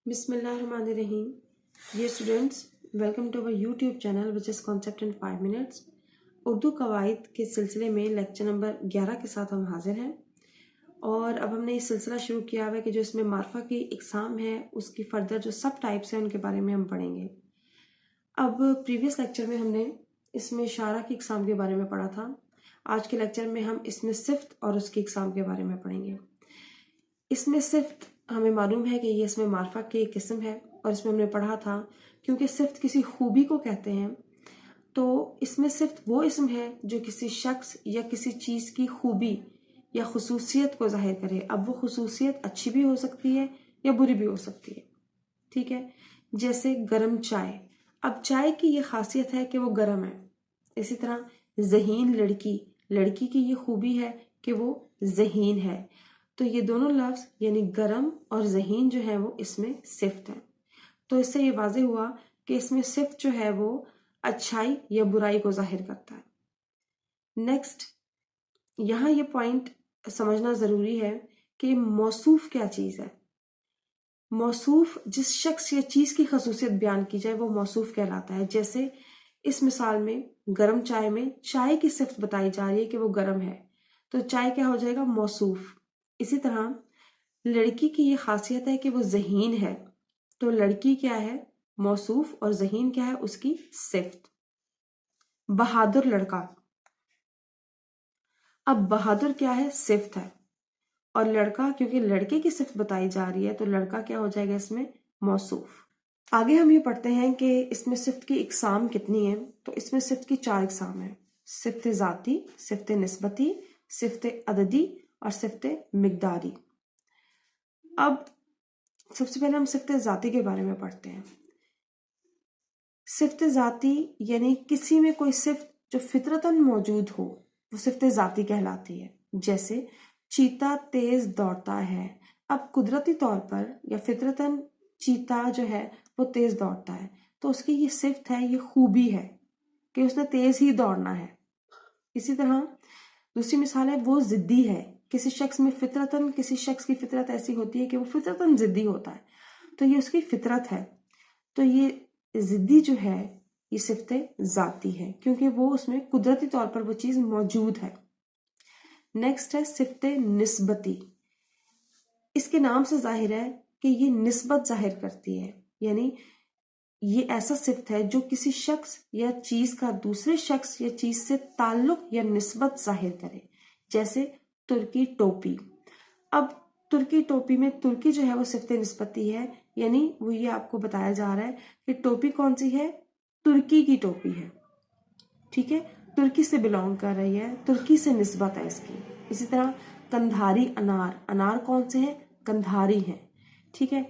Bismillahirrahmanirrahim. Dear students, welcome to our YouTube channel which is Concept in 5 minutes. Urdu कवायद के सिलसिले में lecture number 11 के साथ हम हाजिर हैं और अब हमने ये सिलसिला शुरू किया हुआ है कि जो इसमें मार्फा की इकसाम है उसकी फर्दर जो सब टाइप्स हैं उनके बारे में हम पढ़ेंगे। अब प्रीवियस लेक्चर में हमने इसमें इशारा की इकसाम के बारे में पढ़ा था। आज के लेक्चर में हम इसमें सिफ्त और उसकी इकसाम के बारे में पढ़ेंगे। इसमें सिफ्त हमें मालूम है कि ये इसमें मार्फा की एक किस्म है और इसमें हमने पढ़ा था क्योंकि सिफ्त किसी खूबी को कहते हैं, तो इसमें सिफ्त वो इसम है जो किसी शख्स या किसी चीज़ की खूबी या खुसूसियत को जाहिर करे। अब वो खुसूसियत अच्छी भी हो सकती है या बुरी भी हो सकती है, ठीक है। जैसे गरम चाय, अब चाय की ये खासियत है कि वो गरम है। इसी तरह ज़हीन लड़की, लड़की की ये खूबी है कि वो ज़हीन है। तो ये दोनों लफ्ज़ यानी गरम और ज़हीन जो है वो इसमें सिफ्त है। तो इससे ये वाज़े हुआ कि इसमें सिफ्त जो है वो अच्छाई या बुराई को जाहिर करता है। नेक्स्ट, यहाँ ये पॉइंट समझना ज़रूरी है कि मौसूफ क्या चीज़ है। मौसूफ जिस शख्स या चीज़ की खसूसियत बयान की जाए वो मौसूफ कहलाता है। जैसे इस मिसाल में गरम चाय में चाय की सिफ्त बताई जा रही है कि वो गरम है, तो चाय क्या हो जाएगा? मौसूफ। इसी तरह लड़की की ये खासियत है कि वो ज़हीन है, तो लड़की क्या है? मौसूफ, और ज़हीन क्या है? उसकी सिफ्त। बहादुर लड़का, अब बहादुर क्या है? सिफ्त है, और लड़का क्योंकि लड़के की सिफ्त बताई जा रही है तो लड़का क्या हो जाएगा इसमें? मौसूफ। आगे हम ये पढ़ते हैं कि इसमें सिफ्त की इकसाम कितनी है। तो इसमें सिफ्त की 4 इकसाम है: सिफ्त ज़ाती, सिफ्त निस्बती, सिफ्त अददी और सिफ्त मिकदारी। अब सबसे पहले हम सिफ्त ज़ाती के बारे में पढ़ते हैं। सिफ्त ज़ाती यानी किसी में कोई सिफ्त जो फितरतन मौजूद हो वो सिफ्त ज़ाती कहलाती है। जैसे चीता तेज दौड़ता है, अब कुदरती तौर पर या फितरतन चीता जो है वो तेज दौड़ता है, तो उसकी ये सिफ्त है, ये खूबी है कि उसने तेज ही दौड़ना है। इसी तरह दूसरी मिसाल है वो ज़िद्दी है। किसी शख्स में फितरतन, किसी शख्स की फितरत ऐसी होती है कि वो फितरतन ज़िद्दी होता है, तो ये उसकी फितरत है। तो ये ज़िद्दी जो है ये सिफ्त ज़ाती है क्योंकि वो उसमें कुदरती तौर पर वो चीज़ मौजूद है। नेक्स्ट है सिफ्त निस्बती। इसके नाम से जाहिर है कि ये निस्बत जाहिर करती है, यानी ये ऐसा सिफ्त है जो किसी शख्स या चीज़ का दूसरे शख्स या चीज़ से ताल्लुक या निस्बत जाहिर करे। जैसे तुर्की टोपी, अब तुर्की टोपी में तुर्की जो है वो सिफ्त निस्बती है, यानी वो ये आपको बताया जा रहा है कि टोपी कौन सी है? तुर्की की टोपी है, ठीक है, तुर्की से बिलोंग कर रही है, तुर्की से निस्बत है इसकी। इसी तरह कंधारी अनार, अनार कौन से हैं? कंधारी हैं, ठीक है।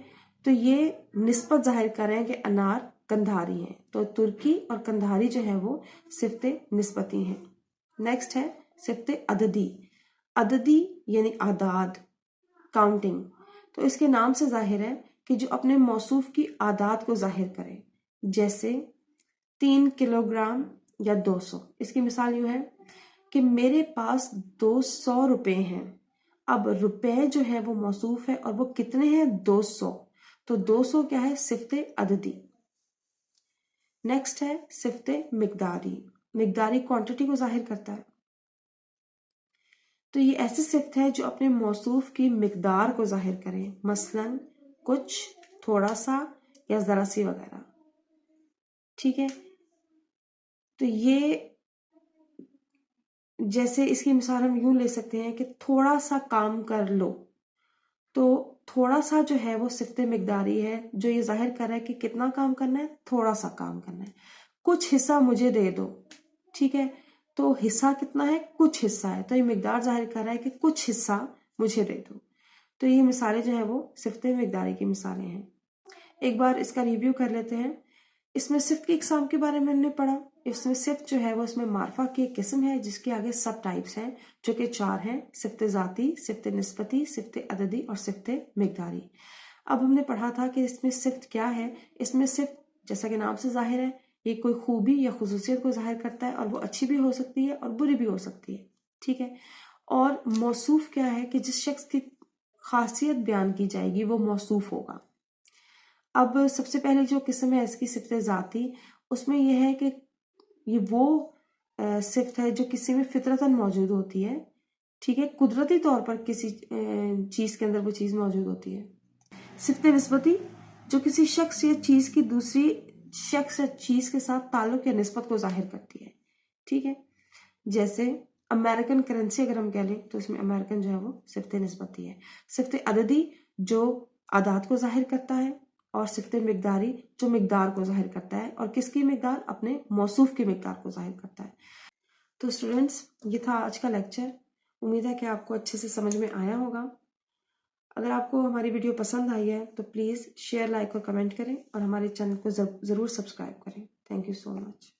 तो ये निस्बत जाहिर कर रहे हैं कि अनार कंधारी हैं, तो तुर्की और कंधारी जो है वो सिफ्त निस्बती हैं। नेक्स्ट है सिफ्त अददी। अददी यानी आदाद, काउंटिंग। तो इसके नाम से जाहिर है कि जो अपने मौसूफ की आदाद को जाहिर करे। जैसे 3 किलोग्राम या 200। इसकी मिसाल यूँ है कि मेरे पास 200 रुपए हैं। अब रुपए जो है वो मौसूफ है और वो कितने हैं? 200। तो 200 क्या है? सिफ्त अददी। नेक्स्ट है सिफ्त मिकदारी। मिकदारी क्वांटिटी को जाहिर करता है, तो ये ऐसी सिफ्त है जो अपने मौसूफ की मिकदार को जाहिर करे, मसलन कुछ, थोड़ा सा या ज़रा सी वगैरह, ठीक है। तो ये जैसे इसकी मिसाल हम यूं ले सकते हैं कि थोड़ा सा काम कर लो, तो थोड़ा सा जो है वो सिफ्त मिकदारी है जो ये जाहिर कर रहा है कि कितना काम करना है? थोड़ा सा काम करना है। कुछ हिस्सा मुझे दे दो, ठीक है, तो हिस्सा कितना है? कुछ हिस्सा है, तो ये मिकदार जाहिर कर रहा है कि कुछ हिस्सा मुझे दे दो। तो ये मिसालें जो है वो सिफ्त मिकदारी की मिसालें हैं। एक बार इसका रिव्यू कर लेते हैं। इसमें सिफ्त की इकसाम के बारे में हमने पढ़ा। इसमें सिफ्त जो है वो इसमें मार्फा की एक किस्म है जिसके आगे सब टाइप्स हैं जो कि 4 हैं: सिफ्त ज़ाती, सिफ्त निस्बती, सिफ्त अददी और सिफ्त मिकदारी। अब हमने पढ़ा था कि इसमें सिफ्त क्या है। इसमें सिफ्त जैसा कि नाम से जाहिर है ये कोई खूबी या खुसूसियत को जाहिर करता है और वो अच्छी भी हो सकती है और बुरी भी हो सकती है, ठीक है। और मौसूफ क्या है कि जिस शख्स की खासियत बयान की जाएगी वो मौसूफ होगा। अब सबसे पहले जो किस्म है इसकी सिफ्त ज़ाती, उसमें यह है कि ये वो सिफ्त है जो किसी में फितरतन मौजूद होती है, ठीक है, कुदरती तौर पर किसी चीज़ के अंदर वो चीज़ मौजूद होती है। सिफ्त निस्बती, जो किसी शख्स या चीज़ की दूसरी शख्स या चीज़ के साथ ताल्लुक या निस्बत को जाहिर करती है, ठीक है। जैसे अमेरिकन करेंसी अगर हम कह लें तो इसमें अमेरिकन जो है वो सिफ्त निस्बती है। सिफ्त अददी जो आदात को जाहिर करता है, और सिफ्त मिकदारी जो मिकदार को जाहिर करता है, और किसकी मिकदार, अपने मौसूफ की मिकदार को जाहिर करता है। तो स्टूडेंट्स, ये था आज का लेक्चर। उम्मीद है कि आपको अच्छे से समझ में आया होगा। अगर आपको हमारी वीडियो पसंद आई है तो प्लीज़ शेयर, लाइक और कमेंट करें, और हमारे चैनल को ज़रूर सब्सक्राइब करें। Thank you so much.